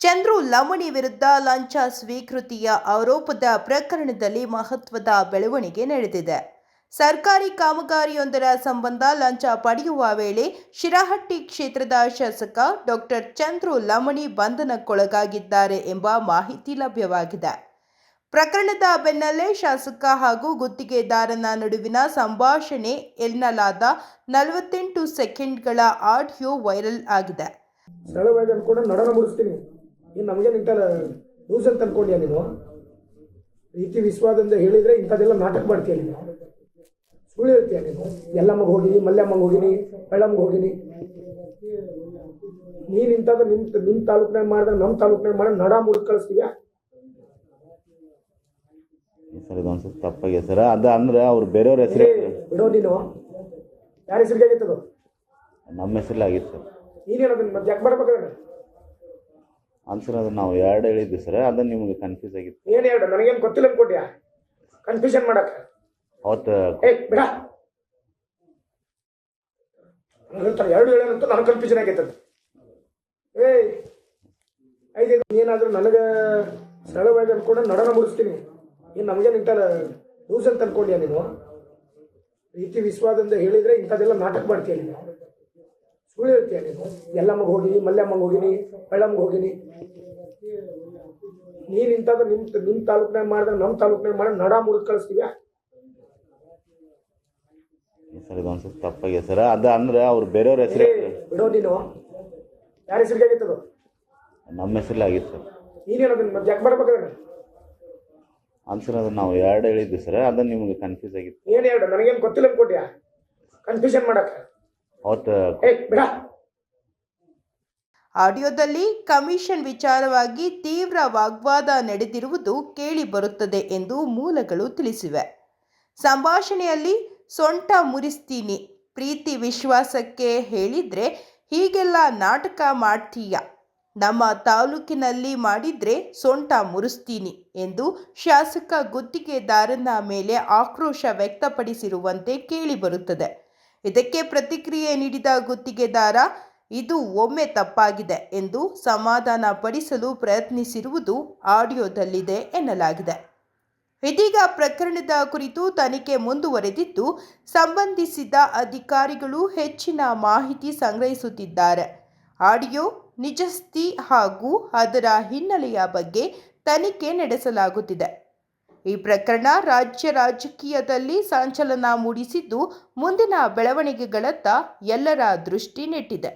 ಚಂದ್ರು ಲಮಣಿ ವಿರುದ್ಧ ಲಂಚ ಸ್ವೀಕೃತಿಯ ಆರೋಪದ ಪ್ರಕರಣದಲ್ಲಿ ಮಹತ್ವದ ಬೆಳವಣಿಗೆ ನಡೆದಿದೆ. ಸರ್ಕಾರಿ ಕಾಮಗಾರಿಯೊಂದರ ಸಂಬಂಧ ಲಂಚ ಪಡೆಯುವ ವೇಳೆ ಶಿರಹಟ್ಟಿ ಕ್ಷೇತ್ರದ ಶಾಸಕ ಡಾಕ್ಟರ್ ಚಂದ್ರು ಲಮಣಿ ಬಂಧನಕ್ಕೊಳಗಾಗಿದ್ದಾರೆ ಎಂಬ ಮಾಹಿತಿ ಲಭ್ಯವಾಗಿದೆ. ಪ್ರಕರಣದ ಬೆನ್ನಲ್ಲೇ ಶಾಸಕ ಹಾಗೂ ಗುತ್ತಿಗೆದಾರನ ನಡುವಿನ ಸಂಭಾಷಣೆ ಎನ್ನಲಾದ 48 ಸೆಕೆಂಡ್ಗಳ ಆಡಿಯೋ ವೈರಲ್ ಆಗಿದೆ. ಸರಳವಾಗಿ ಅನ್ಕೊಂಡು ನಡನ ಮುಡಿಸ್ತೀನಿ. ಇನ್ನು ನಮಗೆ ನಿಂತಲ್ಲ ನ್ಯೂಸ್ ಅಂತ ಅನ್ಕೊಂಡ್ಯಾ ನೀನು? ರೀತಿ ವಿಶ್ವಾಸದಿಂದ ಹೇಳಿದ್ರೆ ಇಂಥದ್ದೆಲ್ಲ ನಾಟಕ ಮಾಡ್ತೀಯ ನೀನು, ಸುಳ್ಳು ಹೇಳ್ತೀಯ ನೀನು. ಎಲ್ಲಮ್ಮಗೆ ಹೋಗಿನಿ, ಮಲ್ಯಮ್ಮಗೆ ಹೋಗಿನಿ, ಬೆಳ್ಳಮ್ಮಗೆ ಹೋಗಿನಿ. ನೀನು ಇಂಥದ್ದು ನಿಮ್ಮ ತಾಲೂಕಿನಾಗ ಮಾಡಿದ್ರೆ ನಮ್ಮ ತಾಲೂಕಿನಾಗ ಮಾಡಿ ನಡ ಮುಡಿದು ಕಳಿಸ್ತೀವ್ಯಾ? ಸರ್ ಇದೊಂದು ಸ್ವಲ್ಪ ತಪ್ಪಾಗಿದೆ ಸರ್. ಅದು ಅಂದ್ರೆ ಅವ್ರು ಬೇರೆಯವ್ರ ಹೆಸರು ಬಿಡೋ ನೀನು. ಯಾರ ಹೆಸರಿಗೆ ಆಗಿತ್ತದು? ನಮ್ಮ ಹೆಸರಲ್ಲಿ ಆಗಿತ್ತು ಸರ್. ನೀನೇನೋದು ಮತ್ತೆ ಯಾಕೆ ಬರ್ಬೇಕಾದ್ರೆ ಆನ್ಸರ್ ಅದು ನಾವು ಎರಡು ಹೇಳಿದ್ವಿ ಸರ್, ಅದನ್ನು ನಿಮಗೆ ಕನ್ಫ್ಯೂಸ್ ಆಗಿತ್ತು. ಏನು ಹೇಳ, ನನಗೇನು ಗೊತ್ತಿಲ್ಲ ಅನ್ಕೊಟ್ಯಾ ಕನ್ಫ್ಯೂಷನ್ ಮಾಡಕ್ಕೆ? ಅವತ್ತು ಬಿಡ ಹೇಳ್ತಾರೆ ಎರಡು ಹೇಳೋಣಂತೂ ನನಗೆ ಕನ್ಫ್ಯೂಷನ್ ಆಗೈತದ. ಐದು ಏನಾದರೂ ನನಗೆ ಸರಳವಾಗಿ ಅನ್ಕೊಂಡು ನಡನ ಮುಡಿಸ್ತೀನಿ. ಇನ್ನು ನಮಗೆ ನಿಂತಲ್ಲ ನ್ಯೂಸ್ ಅಂತ ಅನ್ಕೊಂಡ್ಯಾ ನೀನು? ರೀತಿ ವಿಶ್ವಾಸದಿಂದ ಹೇಳಿದ್ರೆ ಇಂಥದ್ದೆಲ್ಲ ನಾಟಕ ಮಾಡ್ತೀಯ ನೀನು, ಸುಳ್ಳು ಹೇಳ್ತೀಯ ನೀನು. ಎಲ್ಲಮ್ಮಗೆ ಹೋಗಿನಿ, ಮಲ್ಯಮ್ಮಗೆ ಹೋಗಿನಿ, ಬೆಳ್ಳಮ್ಮಗೆ ಹೋಗಿನಿ. ನೀನು ಇಂಥದ್ದು ನಿಮ್ಮ ತಾಲೂಕಿನಾಗ ಮಾಡಿದ್ರೆ ನಮ್ಮ ತಾಲೂಕಿನಾಗ ಮಾಡಿ ನಡ ಮುಡಿದು ಕಳಿಸ್ತೀವ್ಯಾ? ಸರ್ ಇದೊಂದು ಸ್ವಲ್ಪ ತಪ್ಪಾಗಿದೆ ಸರ್. ಅದು ಅಂದ್ರೆ ಅವ್ರು ಬೇರೆಯವ್ರ ಹೆಸರು ಬಿಡೋ ನೀನು. ಯಾರ ಹೆಸರಿಗೆ ಆಗಿತ್ತದು? ನಮ್ಮ ಹೆಸರಲ್ಲಿ ಆಗಿತ್ತು ಸರ್. ನೀನೇನೋದು ಮತ್ತೆ ಯಾಕೆ ಬರ್ಬೇಕಾದ್ರೆ ಆನ್ಸರ್ ಅದು ನಾವು ಎರಡು ಹೇಳಿದ್ವಿ ಸರ್, ಅದನ್ನು ನಿಮಗೆ ಕನ್ಫ್ಯೂಸ್ ಆಗಿತ್ತು. ಏನು ಹೇಳ, ನನಗೇನು ಗೊತ್ತಿಲ್ಲ ಅನ್ಕೊಟ್ಯಾ ಕನ್ಫ್ಯೂಷನ್ ಮಾಡಕ್ಕೆ? ಅವತ್ತು ಬಿಡ. ಆಡಿಯೋದಲ್ಲಿ ಕಮಿಷನ್ ವಿಚಾರವಾಗಿ ತೀವ್ರ ವಾಗ್ವಾದ ನಡೆದಿರುವುದು ಕೇಳಿ ಬರುತ್ತದೆ ಎಂದು ಮೂಲಗಳು ತಿಳಿಸಿವೆ. ಸಂಭಾಷಣೆಯಲ್ಲಿ ಸೊಂಟ ಮುರಿಸ್ತೀನಿ, ಪ್ರೀತಿ ವಿಶ್ವಾಸಕ್ಕೆ ಹೇಳಿದ್ರೆ ಹೀಗೆಲ್ಲ ನಾಟಕ ಮಾಡ್ತೀಯ, ನಮ್ಮ ತಾಲೂಕಿನಲ್ಲಿ ಮಾಡಿದ್ರೆ ಸೊಂಟ ಮುರಿಸ್ತೀನಿ ಎಂದು ಶಾಸಕ ಗುತ್ತಿಗೆದಾರನ ಮೇಲೆ ಆಕ್ರೋಶ ವ್ಯಕ್ತಪಡಿಸಿರುವಂತೆ ಕೇಳಿಬರುತ್ತದೆ. ಇದಕ್ಕೆ ಪ್ರತಿಕ್ರಿಯೆ ನೀಡಿದ ಗುತ್ತಿಗೆದಾರ ಇದು ಒಮ್ಮೆ ತಪ್ಪಾಗಿದೆ ಎಂದು ಸಮಾಧಾನ ಪಡಿಸಲು ಪ್ರಯತ್ನಿಸಿರುವುದು ಆಡಿಯೋದಲ್ಲಿದೆ ಎನ್ನಲಾಗಿದೆ. ಇದೀಗ ಪ್ರಕರಣದ ಕುರಿತು ತನಿಖೆ ಮುಂದುವರೆದಿದ್ದು, ಸಂಬಂಧಿಸಿದ ಅಧಿಕಾರಿಗಳು ಹೆಚ್ಚಿನ ಮಾಹಿತಿ ಸಂಗ್ರಹಿಸುತ್ತಿದ್ದಾರೆ. ಆಡಿಯೋ ನಿಜಸ್ಥಿತಿ ಹಾಗೂ ಅದರ ಹಿನ್ನೆಲೆಯ ಬಗ್ಗೆ ತನಿಖೆ ನಡೆಸಲಾಗುತ್ತಿದೆ. ಈ ಪ್ರಕರಣ ರಾಜ್ಯ ರಾಜಕೀಯದಲ್ಲಿ ಸಂಚಲನ ಮೂಡಿಸಿದ್ದು, ಮುಂದಿನ ಬೆಳವಣಿಗೆಗಳತ್ತ ಎಲ್ಲರ ದೃಷ್ಟಿ ನೆಟ್ಟಿದೆ.